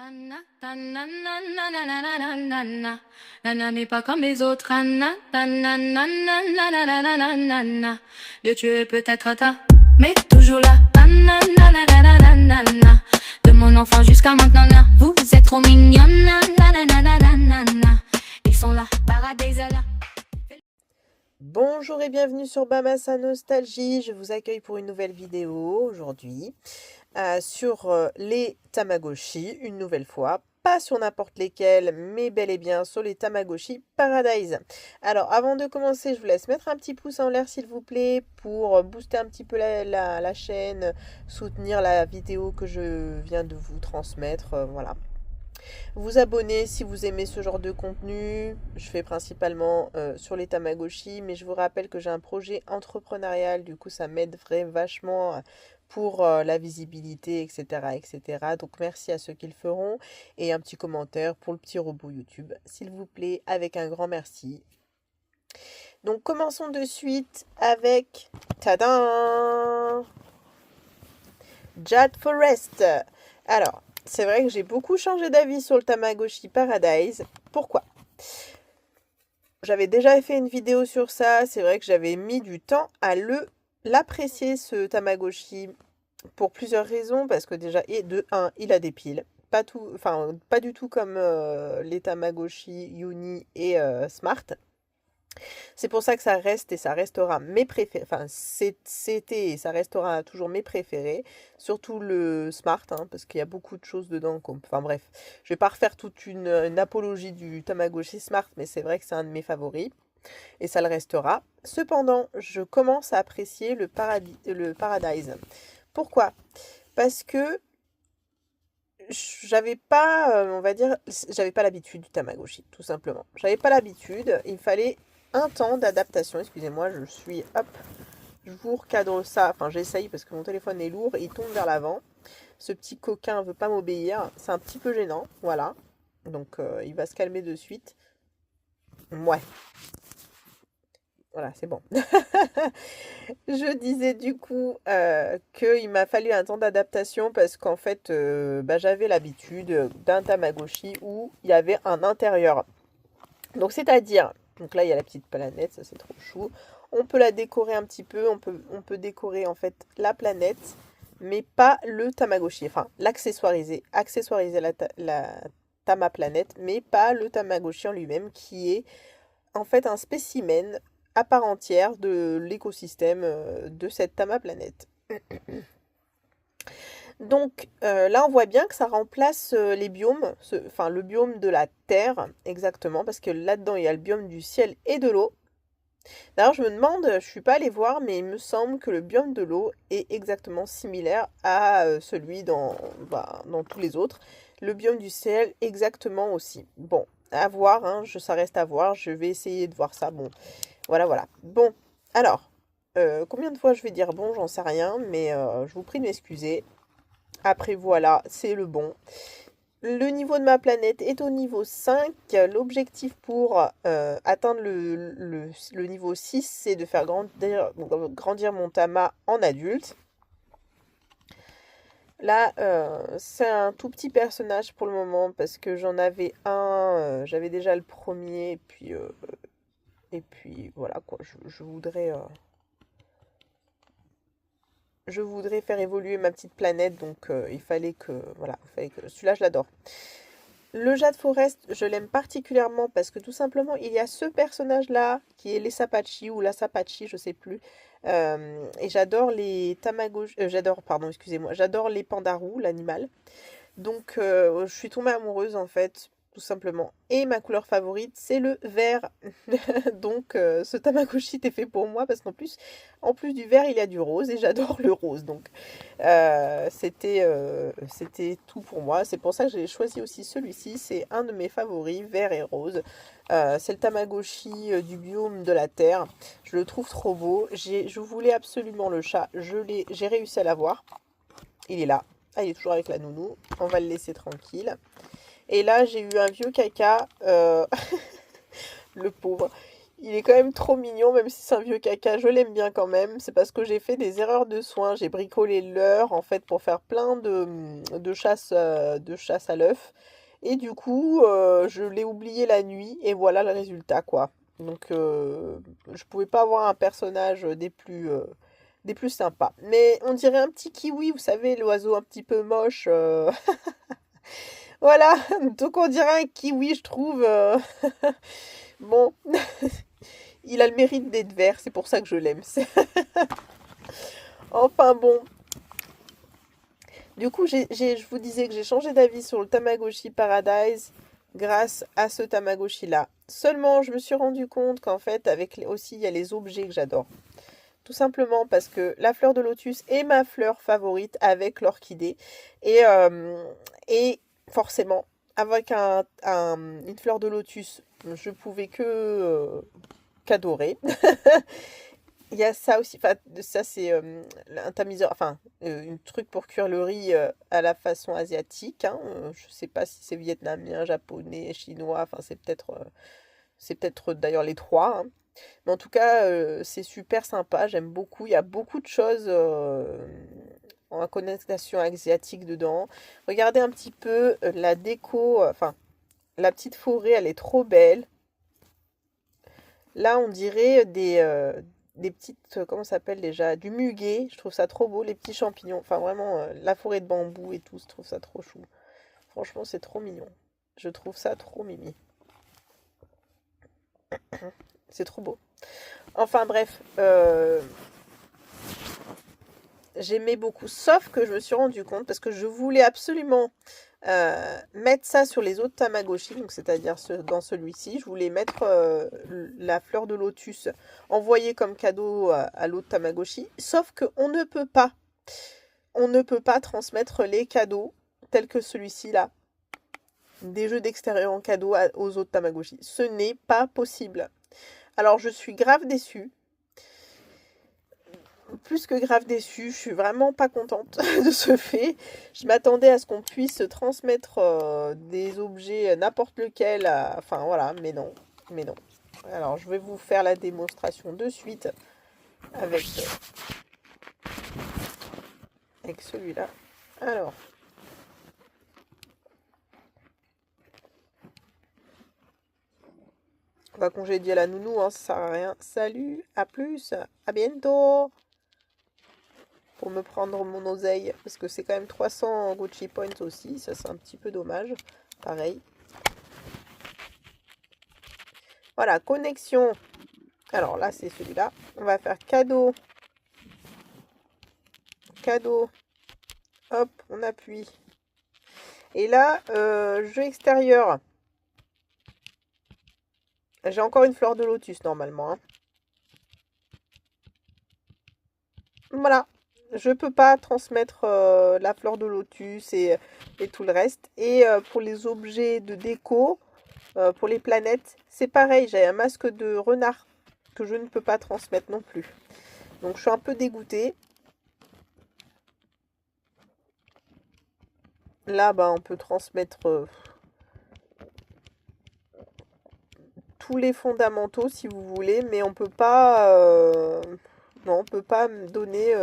Anna, tanna, na, na, na, na, na, na, na, na. Nana n'est pas comme les autres. Anna, tanna, na, na, na, na, na, na, na, na, na. Dieu, tu es peut-être tard, mais toujours là. Anna, na, na, na, na, na, na, na. De mon enfant jusqu'à maintenant, na. Vous êtes trop mignonne. Na, na, na, na, na, na, na, na. Ils sont là, paradis là. Bonjour et bienvenue sur Bamassa Nostalgie, je vous accueille pour une nouvelle vidéo aujourd'hui sur les Tamagotchi, une nouvelle fois, pas sur n'importe lesquels, mais bel et bien sur les Tamagotchi Paradise. Alors avant de commencer, je vous laisse mettre un petit pouce en l'air s'il vous plaît pour booster un petit peu la chaîne, soutenir la vidéo que je viens de vous transmettre, voilà. Vous abonner si vous aimez ce genre de contenu. Je fais principalement sur les Tamagotchi, mais je vous rappelle que j'ai un projet entrepreneurial, du coup ça m'aiderait vachement pour la visibilité, etc., etc. Donc merci à ceux qui le feront. Et un petit commentaire pour le petit robot YouTube, s'il vous plaît, avec un grand merci. Donc commençons de suite avec... Tadam! Jad Forest. Alors, c'est vrai que j'ai beaucoup changé d'avis sur le Tamagotchi Paradise. Pourquoi? J'avais déjà fait une vidéo sur ça. C'est vrai que j'avais mis du temps à l'apprécier, ce Tamagotchi, pour plusieurs raisons. Parce que déjà, et de un, il a des piles. Pas tout, enfin, pas du tout comme les Tamagotchi Uni et Smart. C'est pour ça que ça reste et ça restera mes préférés. Enfin, c'était et ça restera toujours mes préférés. Surtout le Smart, hein, parce qu'il y a beaucoup de choses dedans. Enfin bref, je vais pas refaire toute une apologie du Tamagotchi Smart, mais c'est vrai que c'est un de mes favoris. Et ça le restera. Cependant, je commence à apprécier le Paradise. Pourquoi? Parce que j'avais pas, on va dire, j'avais pas l'habitude du Tamagotchi, tout simplement. J'avais pas l'habitude, il fallait un temps d'adaptation. Excusez-moi, hop, je vous recadre ça. Enfin, j'essaye parce que mon téléphone est lourd, il tombe vers l'avant. Ce petit coquin veut pas m'obéir, c'est un petit peu gênant, voilà. Donc, il va se calmer de suite. Ouais, voilà, c'est bon. Je disais du coup qu'il m'a fallu un temps d'adaptation parce qu'en fait, j'avais l'habitude d'un Tamagotchi où il y avait un intérieur. Donc c'est-à-dire, donc là il y a la petite planète, ça c'est trop chou. On peut la décorer un petit peu, on peut décorer en fait la planète, mais pas le Tamagotchi. Enfin, accessoiriser la Tama planète, mais pas le Tamagotchi en lui-même, qui est en fait un spécimen à part entière de l'écosystème de cette Tama planète. Donc là, on voit bien que ça remplace les biomes, enfin le biome de la Terre, exactement, parce que là-dedans, il y a le biome du ciel et de l'eau. D'ailleurs, je me demande, je ne suis pas allée voir, mais il me semble que le biome de l'eau est exactement similaire à celui dans tous les autres. Le biome du ciel, exactement aussi. Bon, à voir, hein, ça reste à voir, je vais essayer de voir ça. Bon, voilà. Bon, alors, combien de fois je vais dire bon, j'en sais rien, mais je vous prie de m'excuser. Après, voilà, c'est le bon. Le niveau de ma planète est au niveau 5. L'objectif pour atteindre le niveau 6, c'est de faire grandir mon Tama en adulte. Là, c'est un tout petit personnage pour le moment parce que j'en avais un, j'avais déjà le premier, et puis voilà quoi, je voudrais faire évoluer ma petite planète, donc il fallait que, voilà, celui-là je l'adore. Le Jade Forest, je l'aime particulièrement parce que tout simplement, il y a ce personnage-là qui est les Sapachi ou la Sapachi, je sais plus. Et j'adore les Tamagotchi, pardon, excusez-moi, j'adore les pandarous, l'animal. Donc, je suis tombée amoureuse en fait, tout simplement. Et ma couleur favorite, c'est le vert. Donc, ce Tamagotchi était fait pour moi parce en plus du vert, il y a du rose et j'adore le rose. Donc, c'était tout pour moi. C'est pour ça que j'ai choisi aussi celui-ci. C'est un de mes favoris, vert et rose. C'est le Tamagotchi du biome de la Terre. Je le trouve trop beau. Je voulais absolument le chat. J'ai réussi à l'avoir. Il est là. Ah, il est toujours avec la nounou. On va le laisser tranquille. Et là, j'ai eu un vieux caca. Le pauvre. Il est quand même trop mignon, même si c'est un vieux caca, je l'aime bien quand même. C'est parce que j'ai fait des erreurs de soins. J'ai bricolé l'heure, en fait, pour faire plein de chasse à l'œuf. Et du coup, je l'ai oublié la nuit, et voilà le résultat, quoi. Donc, je pouvais pas avoir un personnage des plus sympas. Mais on dirait un petit kiwi, vous savez, l'oiseau un petit peu moche. Voilà, donc on dirait un kiwi, je trouve. Bon, il a le mérite d'être vert, c'est pour ça que je l'aime. Enfin bon, du coup, je vous disais que j'ai changé d'avis sur le Tamagotchi Paradise grâce à ce Tamagotchi-là. Seulement, je me suis rendu compte qu'en fait, aussi, il y a les objets que j'adore. Tout simplement parce que la fleur de lotus est ma fleur favorite avec l'orchidée. Et, euh, et forcément, avec une fleur de lotus, je pouvais qu'adorer. Il y a ça aussi, enfin, ça c'est un tamiseur, enfin, un truc pour cuire le riz à la façon asiatique, hein. Je sais pas si c'est vietnamien, japonais, chinois, enfin c'est peut-être d'ailleurs les trois, hein. Mais en tout cas, c'est super sympa, j'aime beaucoup. Il y a beaucoup de choses en connotation asiatique dedans. Regardez un petit peu la déco, enfin, la petite forêt, elle est trop belle. Là, on dirait des petites, comment ça s'appelle déjà? Du muguet. Je trouve ça trop beau, les petits champignons. Enfin, vraiment, la forêt de bambou et tout, je trouve ça trop chou. Franchement, c'est trop mignon. Je trouve ça trop mimi. C'est trop beau. Enfin, bref, j'aimais beaucoup. Sauf que je me suis rendu compte, parce que je voulais absolument mettre ça sur les autres Tamagotchi, donc c'est-à-dire dans celui-ci, je voulais mettre la fleur de lotus envoyée comme cadeau à l'autre Tamagotchi, sauf qu'on ne peut pas. On ne peut pas transmettre les cadeaux tels que celui-ci là, des jeux d'extérieur en cadeau aux autres Tamagotchi. Ce n'est pas possible. Alors je suis grave déçue. Plus que grave déçue, je suis vraiment pas contente de ce fait. Je m'attendais à ce qu'on puisse transmettre des objets, n'importe lequel, enfin voilà, mais non, mais non. Alors je vais vous faire la démonstration de suite avec, avec celui-là. Alors, on va congédier la nounou, hein, ça sert à rien. Salut, à plus, à bientôt. Pour me prendre mon oseille, parce que c'est quand même 300 Gucci Points aussi, ça c'est un petit peu dommage. Pareil. Voilà, connexion. Alors là, c'est celui-là. On va faire cadeau. Cadeau. Hop, on appuie. Et là, jeu extérieur. J'ai encore une fleur de lotus normalement, hein. Voilà. Je peux pas transmettre la fleur de lotus et tout le reste. Et pour les objets de déco, pour les planètes, c'est pareil. J'ai un masque de renard que je ne peux pas transmettre non plus. Donc je suis un peu dégoûtée. Là, bah, on peut transmettre tous les fondamentaux si vous voulez, mais on peut pas, non, on peut pas me donner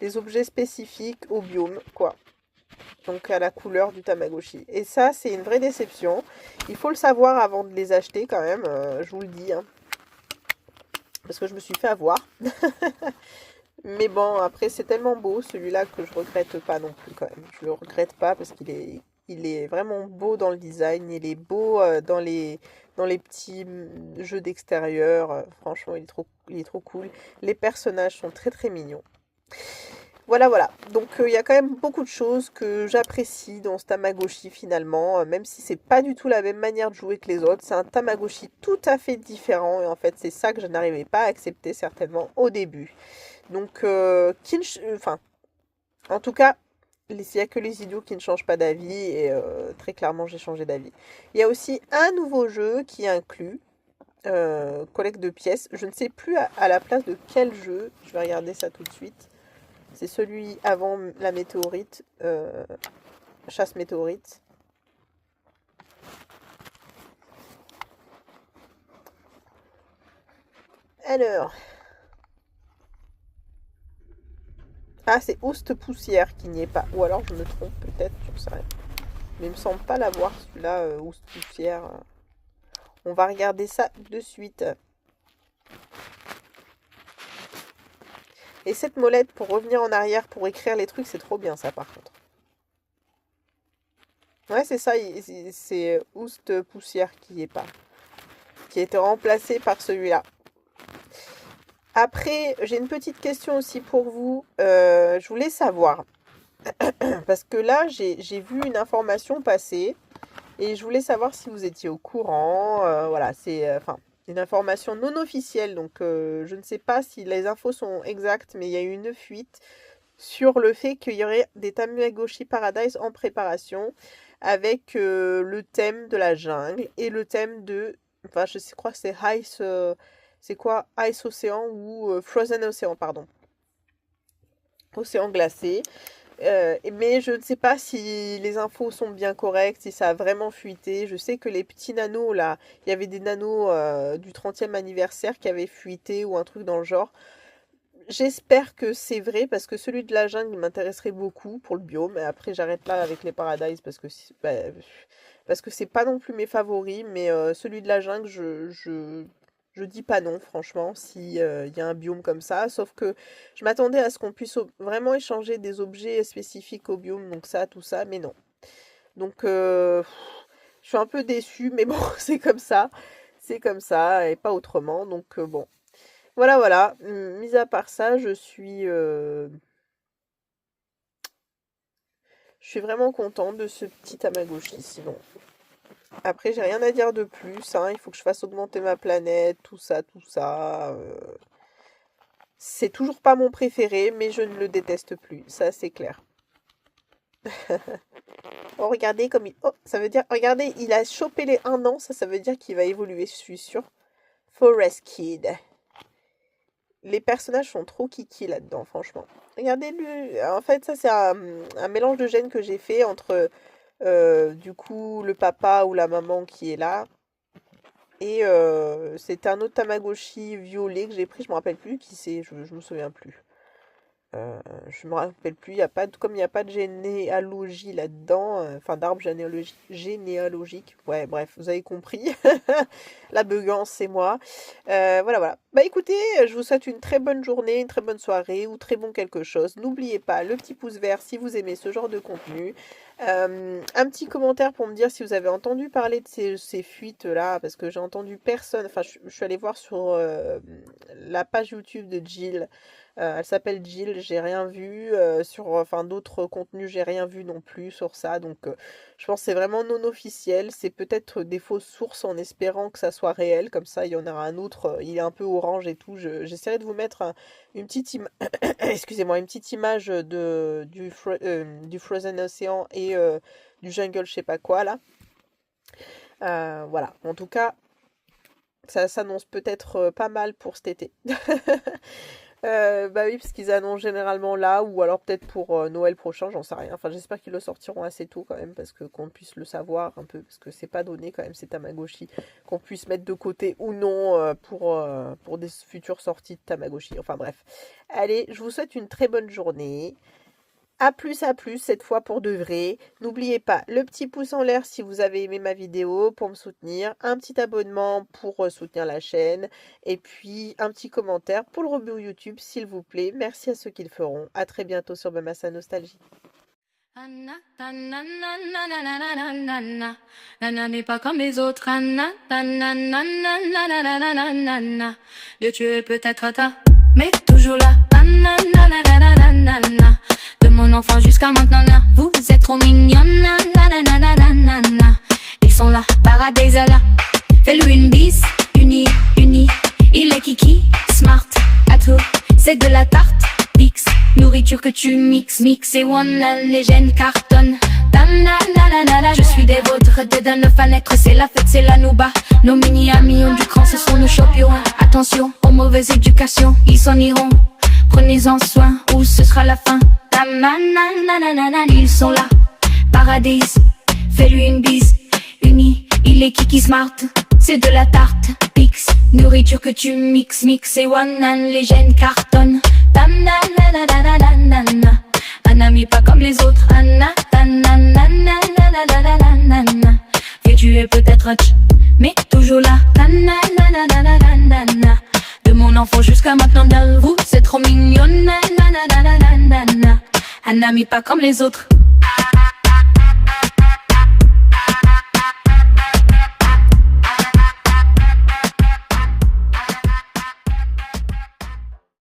les objets spécifiques au biome, quoi. Donc à la couleur du Tamagotchi. Et ça, c'est une vraie déception. Il faut le savoir avant de les acheter quand même, je vous le dis, hein. Parce que je me suis fait avoir. Mais bon, après, c'est tellement beau celui-là que je regrette pas non plus quand même. Je le regrette pas parce il est vraiment beau dans le design. Il est beau dans les petits jeux d'extérieur. Franchement, il est trop cool. Les personnages sont très très mignons. Voilà, voilà. Donc il y a quand même beaucoup de choses que j'apprécie dans ce Tamagotchi finalement, même si c'est pas du tout la même manière de jouer que les autres. C'est un Tamagotchi tout à fait différent et en fait c'est ça que je n'arrivais pas à accepter certainement au début. Donc, enfin, en tout cas, il n'y a que les idiots qui ne changent pas d'avis et très clairement j'ai changé d'avis. Il y a aussi un nouveau jeu qui inclut collecte de pièces. Je ne sais plus à la place de quel jeu. Je vais regarder ça tout de suite. C'est celui avant la météorite, chasse météorite. Alors. Ah, c'est Oust Poussière qui n'y est pas. Ou alors je me trompe peut-être, j'en sais rien. Mais il me semble pas l'avoir celui-là, Oust Poussière. On va regarder ça de suite. Et cette molette pour revenir en arrière pour écrire les trucs, c'est trop bien ça par contre. Ouais, c'est ça, c'est Oust Poussière qui est pas. Qui a été remplacé par celui-là. Après, j'ai une petite question aussi pour vous. Je voulais savoir. Parce que là, j'ai vu une information passer. Et je voulais savoir si vous étiez au courant. Voilà, c'est une information non officielle. Donc, je ne sais pas si les infos sont exactes. Mais il y a eu une fuite sur le fait qu'il y aurait des Tamagotchi Paradise en préparation. Avec le thème de la jungle. Et le thème de... Enfin, je crois que c'est Ice... c'est quoi? Ice Océan ou Frozen Océan, pardon. Océan glacé. Mais je ne sais pas si les infos sont bien correctes, si ça a vraiment fuité. Je sais que les petits nanos, là, il y avait des nanos du 30e anniversaire qui avaient fuité ou un truc dans le genre. J'espère que c'est vrai parce que celui de la jungle m'intéresserait beaucoup pour le biome. Et après, j'arrête là avec les Paradise parce que c'est pas non plus mes favoris. Mais celui de la jungle, je dis pas non, franchement, si y a un biome comme ça. Sauf que je m'attendais à ce qu'on puisse vraiment échanger des objets spécifiques au biome, donc ça, tout ça, mais non. Donc, je suis un peu déçue, mais bon, c'est comme ça. C'est comme ça, et pas autrement. Donc, bon. Voilà, voilà. Mis à part ça, je suis vraiment contente de ce petit Tamagotchi, sinon. Après, j'ai rien à dire de plus, hein. Il faut que je fasse augmenter ma planète, tout ça, tout ça. C'est toujours pas mon préféré, mais je ne le déteste plus. Ça, c'est clair. Oh, regardez comme il... Oh, ça veut dire... Regardez, il a chopé les 1 an. Ça veut dire qu'il va évoluer, je suis sûre. Forest Kid. Les personnages sont trop kiki là-dedans, franchement. Regardez-le. En fait, ça, c'est un mélange de gènes que j'ai fait entre... du coup, le papa ou la maman qui est là. Et c'était un autre Tamagotchi violet que j'ai pris. Je me rappelle plus qui c'est. Je me souviens plus. Je me rappelle plus. Comme il n'y a pas de généalogie là-dedans. Enfin, d'arbre généalogique. Ouais, bref, vous avez compris. La buguance, c'est moi. Voilà, voilà. Bah écoutez, je vous souhaite une très bonne journée, une très bonne soirée ou très bon quelque chose. N'oubliez pas le petit pouce vert si vous aimez ce genre de contenu. Un petit commentaire pour me dire si vous avez entendu parler de ces fuites-là, parce que j'ai entendu personne. Enfin, je suis allée voir sur la page YouTube de Jill. Elle s'appelle Jill, j'ai rien vu. Sur d'autres contenus, j'ai rien vu non plus sur ça. Donc, je pense que c'est vraiment non officiel. C'est peut-être des fausses sources en espérant que ça soit réel. Comme ça, il y en aura un autre. Il est un peu orange et tout. J'essaierai de vous mettre une petite excusez-moi, une petite image du Frozen Océan et du jungle, je sais pas quoi là. Voilà. En tout cas, ça s'annonce peut-être pas mal pour cet été. Bah oui, parce qu'ils annoncent généralement là, ou alors peut-être pour Noël prochain, j'en sais rien. Enfin, j'espère qu'ils le sortiront assez tôt quand même, parce que qu'on puisse le savoir un peu, parce que c'est pas donné quand même, c'est Tamagotchi, qu'on puisse mettre de côté ou non pour des futures sorties de Tamagotchi. Enfin bref. Allez, je vous souhaite une très bonne journée. À plus, cette fois pour de vrai. N'oubliez pas le petit pouce en l'air si vous avez aimé ma vidéo pour me soutenir. Un petit abonnement pour soutenir la chaîne. Et puis un petit commentaire pour le review YouTube s'il vous plaît. Merci à ceux qui le feront. À très bientôt sur Mamassa Nostalgie. Nana n'est pas comme les autres. Dieu, tu es peut-être tard, mais toujours là. De mon enfant jusqu'à maintenant, vous êtes trop mignonne. Ils sont là, paradis là. Fais-lui une bise, uni. Il est kiki, smart, à tout. C'est de la tarte, X. Nourriture que tu mixes et one, les gènes cartonnent. Je suis des vôtres, dedans le fan-être, c'est la fête, c'est la nouba. Nos mini-amis ont du cran, ce sont nos champions. Attention aux mauvaises éducations, ils s'en iront. Prenez-en soin, ou ce sera la fin. Ils sont là, paradis. Fais-lui une bise, uni. Il les kiki smart, c'est de la tarte Pix, nourriture que tu mixes, et one nan, les gènes cartonnent. Tananananananana, un ami pas comme les autres. Anananananananana, et tu es peut-être mais toujours là. Tananananananana, de mon enfant jusqu'à maintenant, vous c'est trop mignon. Un ami pas comme les autres.